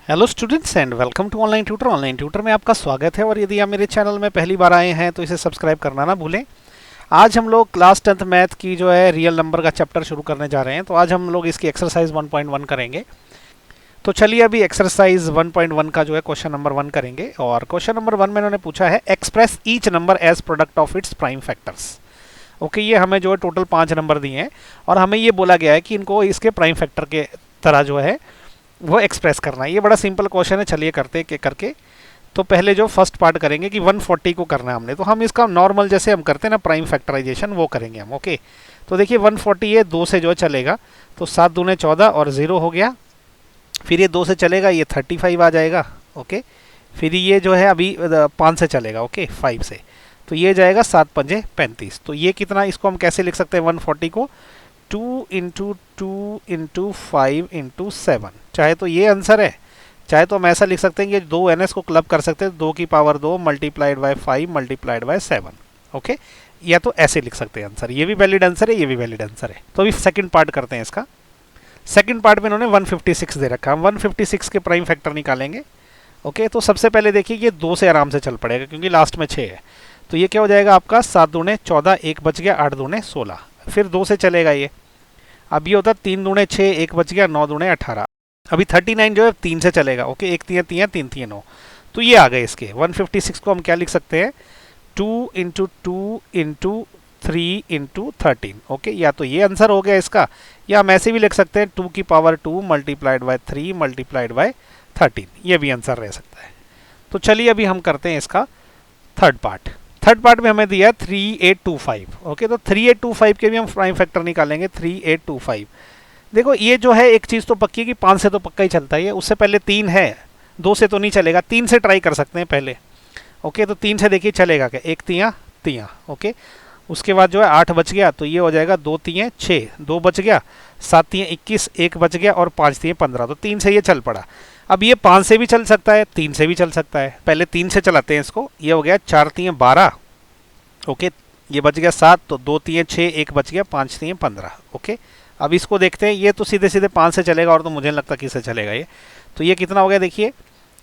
Hello students and welcome to online tutor. Online tutor में आपका स्वागत है और यदि आप मेरे चैनल में पहली बार आए हैं तो इसे सब्सक्राइब करना ना भूलें। आज हम लोग क्लास 10th मैथ की जो है रियल नंबर का चैप्टर शुरू करने जा रहे हैं। तो आज हम लोग इसकी एक्सरसाइज 1.1 करेंगे। तो चलिए अभी एक्सरसाइज 1.1 का जो है क्वेश्चन नंबर 1 करेंगे। और क्वेश्चन नंबर 1 में उन्होंने पूछा है express each number as product of its prime factors. Okay, ये हमें जो है टोटल 5 नंबर दिए हैं और हमें ये बोला गया है कि इनको इसके प्राइम फैक्टर के तरह जो है वो एक्सप्रेस करना है। ये बड़ा सिंपल क्वेश्चन है, चलिए करके। तो पहले जो फर्स्ट पार्ट करेंगे कि 140 को करना है हमने, तो हम इसका नॉर्मल जैसे हम करते हैं ना प्राइम फैक्टराइजेशन वो करेंगे हम। ओके, तो देखिए 140 ये 2 से जो चलेगा तो 7 दूने 14 और 0 हो गया। फिर ये 2 से चलेगा ये 35 आ जाएगा। ओके, फिर ये जो है अभी 5 से चलेगा। ओके, 5 से तो ये जाएगा 7 पंजे 35। तो ये कितना, इसको हम कैसे लिख सकते हैं 140 को 2 इंटू 2 इंटू 5 इंटू 7। चाहे तो ये आंसर है, चाहे तो हम ऐसा लिख सकते हैं कि दो एन एस को क्लब कर सकते हैं 2 की power 2 multiplied by 5 multiplied by 7। Okay, या तो ऐसे लिख सकते हैं आंसर। ये भी वैलिड आंसर है, ये भी वैलिड आंसर है। तो अभी सेकंड पार्ट करते हैं इसका। सेकंड पार्ट में इन्होंने 156 दे रखा है, हम 156 के प्राइम फैक्टर निकालेंगे। ओके, तो सबसे पहले देखिए ये 2 से आराम से चल पड़ेगा क्योंकि लास्ट में 6 है। तो ये क्या हो जाएगा आपका 7 दूने 14, 1 बच गया, 8 दूने 16। फिर 2 से चलेगा ये, अब ये होता 3 दूने 6, 1 बच गया, 9 दूने 18। अभी 39 जो है 3 से चलेगा। ओके, 1 3 3 3 3 9। तो ये आ गए इसके 156 को हम क्या लिख सकते हैं 2 इंटू 2 इंटू 3 इंटू 13। ओके, या तो ये आंसर हो गया इसका, या हम ऐसे भी लिख सकते हैं 2 की power 2 multiplied bye 3 multiplied by 13। ये भी आंसर रह सकता है। तो चलिए अभी हम करते हैं इसका थर्ड पार्ट। थर्ड पार्ट में हमें दिया 3825। ओके, तो 3825 के भी हम प्राइम फैक्टर निकालेंगे 3825। देखो ये जो है एक चीज़ तो पक्की है कि 5 से तो पक्का ही चलता है, उससे पहले 3 है, 2 से तो नहीं चलेगा, 3 से ट्राई कर सकते हैं पहले। ओके, तो 3 से देखिए चलेगा क्या, 1 तियाँ तियाँ। ओके, उसके बाद जो है 8 बच गया तो ये हो जाएगा 2 तियाँ 6, 2 बच गया, 7 तियाँ 21, 1 बच गया और 5 तियाँ 15। तो 3 से ये चल पड़ा। अब ये 5 से भी चल सकता है, 3 से भी चल सकता है। पहले 3 से चलाते हैं इसको, ये हो गया 4 तियाँ 12। ओके, ये बच गया 7, तो 2 तियाँ 6, 1 बच गया, 5 तियाँ 15। ओके, अब इसको देखते हैं, ये तो सीधे सीधे 5 से चलेगा और तो मुझे नहीं लगता किससे चलेगा ये। तो ये कितना हो गया देखिए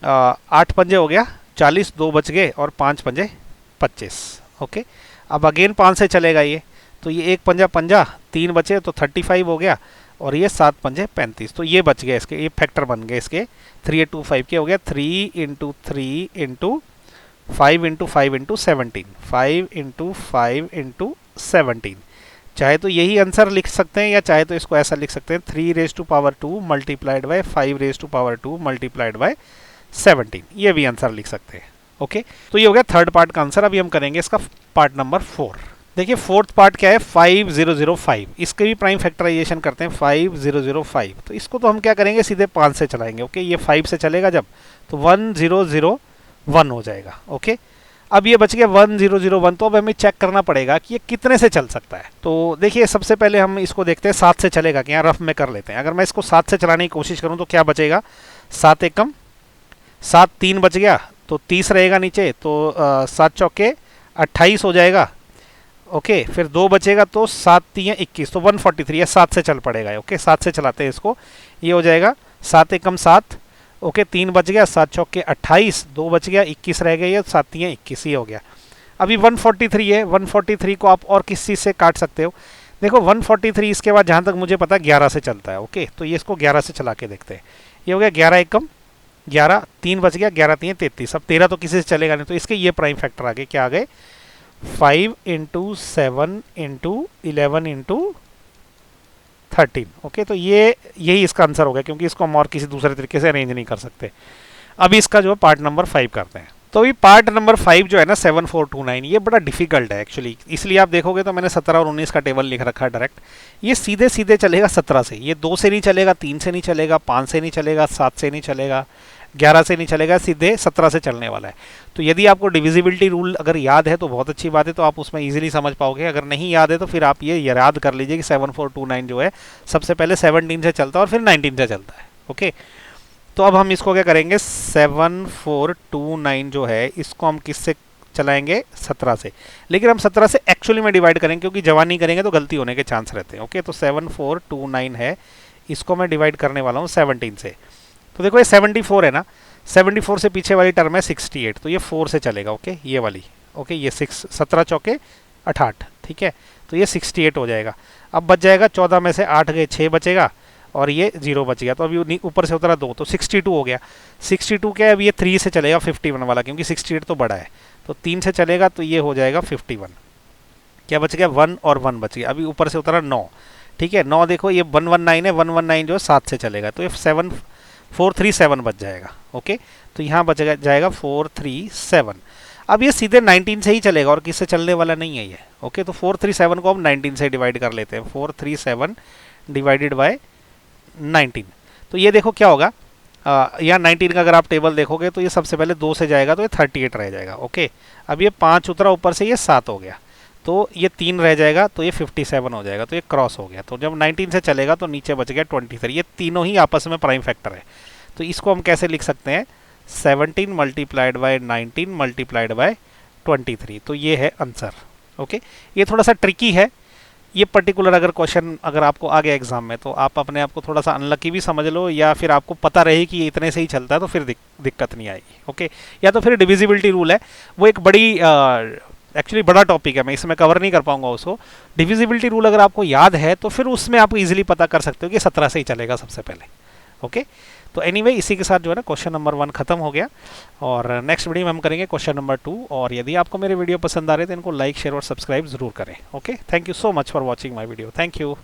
8 पंजे हो गया 40, 2 बच गए और 5 पंजे 25। ओके, अब अगेन 5 से चलेगा ये, तो ये 1 पंजा 50, 3 बचे तो 35 हो गया और ये 7 पंजे 35। तो ये बच गए इसके, ये फैक्टर बन गए इसके 3825 के। हो गया 3 into 3 into 5 into 5 into 17, 5 into 5 into 17। चाहे तो यही आंसर लिख सकते हैं या चाहे तो इसको ऐसा लिख सकते हैं 3 raise to power 2 multiplied by 5 raise to power 2 multiplied by 17। ये भी आंसर लिख सकते हैं। ओके, तो ये हो गया थर्ड पार्ट का आंसर। अभी हम करेंगे इसका पार्ट नंबर 4। देखिए फोर्थ पार्ट क्या है 5005। इसके भी प्राइम फैक्टराइजेशन करते हैं 5005। तो इसको तो हम क्या करेंगे सीधे 5 से चलाएंगे। ओके, ये 5 से चलेगा जब तो 1001 हो जाएगा। ओके, अब ये बच गया 1001। तो अब हमें चेक करना पड़ेगा कि ये कितने से चल सकता है। तो देखिए सबसे पहले हम इसको देखते हैं 7 से चलेगा क्या, रफ में कर लेते हैं। अगर मैं इसको 7 से चलाने की कोशिश करूं तो क्या बचेगा 7 एकम 7, 3 बच गया तो 30 रहेगा नीचे, तो 7 चौके 28 हो जाएगा। ओके, फिर 2 बचेगा तो 7 तियाँ 21, तो 143 है, 7 से चल पड़ेगा। ओके, 7 से चलाते हैं इसको, ये हो जाएगा 7 एकम 7। ओके, 3 बच गया, 7 चौके 28, 2 बच गया 21 रह गई है, 7 तियाँ 21 ही हो गया। अभी 143 है, 143 को आप और किस चीज़ से काट सकते हो। देखो 143 इसके बाद जहाँ तक मुझे पता है 11 से चलता है। ओके, तो ये इसको 11 से चला के देखते हैं। ये हो गया 11 एकम 11, 3 बच गया, 11 तियाँ 33। अब 13 तो किसी से चलेगा नहीं, तो इसके ये प्राइम फैक्टर आ गए, क्या आ गए 5 इंटू 7 इंटू 11 इंटू 13। ओके, तो ये यही इसका आंसर हो गया क्योंकि इसको हम और किसी दूसरे तरीके से अरेंज नहीं कर सकते। अब इसका जो है पार्ट नंबर 5 करते हैं। तो ये पार्ट नंबर 5 जो है ना 7429, ये बड़ा डिफिकल्ट है एक्चुअली। इसलिए आप देखोगे तो मैंने 17 और 19 का टेबल लिख रखा है डायरेक्ट। ये सीधे सीधे चलेगा 17 से, ये 2 से नहीं चलेगा, 3 से नहीं चलेगा, 5 से नहीं चलेगा, 7 से नहीं चलेगा, 11 से नहीं चलेगा, सीधे 17 से चलने वाला है। तो यदि आपको डिविजिबिलिटी रूल अगर याद है तो बहुत अच्छी बात है, तो आप उसमें इजीली समझ पाओगे। अगर नहीं याद है तो फिर आप ये याद कर लीजिए कि 7429 जो है सबसे पहले 17 से चलता है और फिर 19 से चलता है। ओके, तो अब हम इसको क्या करेंगे 7429 जो है इसको हम किससे चलाएंगे 17 से। लेकिन हम 17 से एक्चुअली में डिवाइड करेंगे क्योंकि जवाब नहीं करेंगे तो गलती होने के चांस रहते हैं। ओके, तो 7429 है, इसको मैं डिवाइड करने वाला हूँ 17 से। तो देखो ये 74 है ना, 74 से पीछे वाली टर्म है 68, तो ये 4 से चलेगा। ओके ये वाली, ओके ये 6, 17 चौके 88, ठीक है, तो ये 68 हो जाएगा। अब बच जाएगा 14 में से 8 गए 6 बचेगा और ये 0 बच गया, तो अभी ऊपर से उतरा 2, तो 62 हो गया। 62 क्या है, अब ये 3 से चलेगा 51 वाला, क्योंकि 68 तो बड़ा है, तो 3 से चलेगा तो ये हो जाएगा 51। क्या बच गया, 1 और 1 बच गया। अभी ऊपर से उतरा 9, ठीक है, 9 देखो ये 119 है, 119 जो है 7 से चलेगा, तो ये 437 बच जाएगा। ओके, तो यहाँ बच जाएगा 437। अब ये सीधे 19 से ही चलेगा और किससे चलने वाला नहीं है ये। ओके, तो 437 को हम 19 से डिवाइड कर लेते हैं, 437 डिवाइडेड बाय 19, तो ये देखो क्या होगा, यहाँ 19 का अगर आप टेबल देखोगे तो ये सबसे पहले 2 से जाएगा तो ये 38 रह जाएगा। ओके, अब ये 5 उतरा ऊपर से, ये 7 हो गया, तो ये 3 रह जाएगा, तो ये 57 हो जाएगा, तो ये क्रॉस हो गया। तो जब 19 से चलेगा तो नीचे बच गया 23, ये तीनों ही आपस में प्राइम फैक्टर है। तो इसको हम कैसे लिख सकते हैं, 17 मल्टीप्लाइड बाय 19 मल्टीप्लाइड बाय 23, तो ये है आंसर। ओके, ये थोड़ा सा ट्रिकी है ये पर्टिकुलर, अगर क्वेश्चन अगर आपको आ गया एग्जाम में तो आप अपने आप को थोड़ा सा अनलकी भी समझ लो, या फिर आपको पता रहे कि ये इतने से ही चलता है तो फिर दिक्कत नहीं आएगी। ओके, या तो फिर डिविजिबिलिटी रूल है, वो एक बड़ी एक्चुअली बड़ा टॉपिक है, मैं इसमें कवर नहीं कर पाऊंगा उसको। डिविजिबिलिटी रूल अगर आपको याद है तो फिर उसमें आप इजीली पता कर सकते हो कि 17 से ही चलेगा सबसे पहले। ओके, तो एनीवे इसी के साथ जो है ना क्वेश्चन नंबर 1 खत्म हो गया, और नेक्स्ट वीडियो में हम करेंगे क्वेश्चन नंबर 2। और यदि आपको मेरे वीडियो पसंद आ रहे तो इनको लाइक शेयर और सब्सक्राइब जरूर करें। Okay, thank you so much for watching my video, thank you.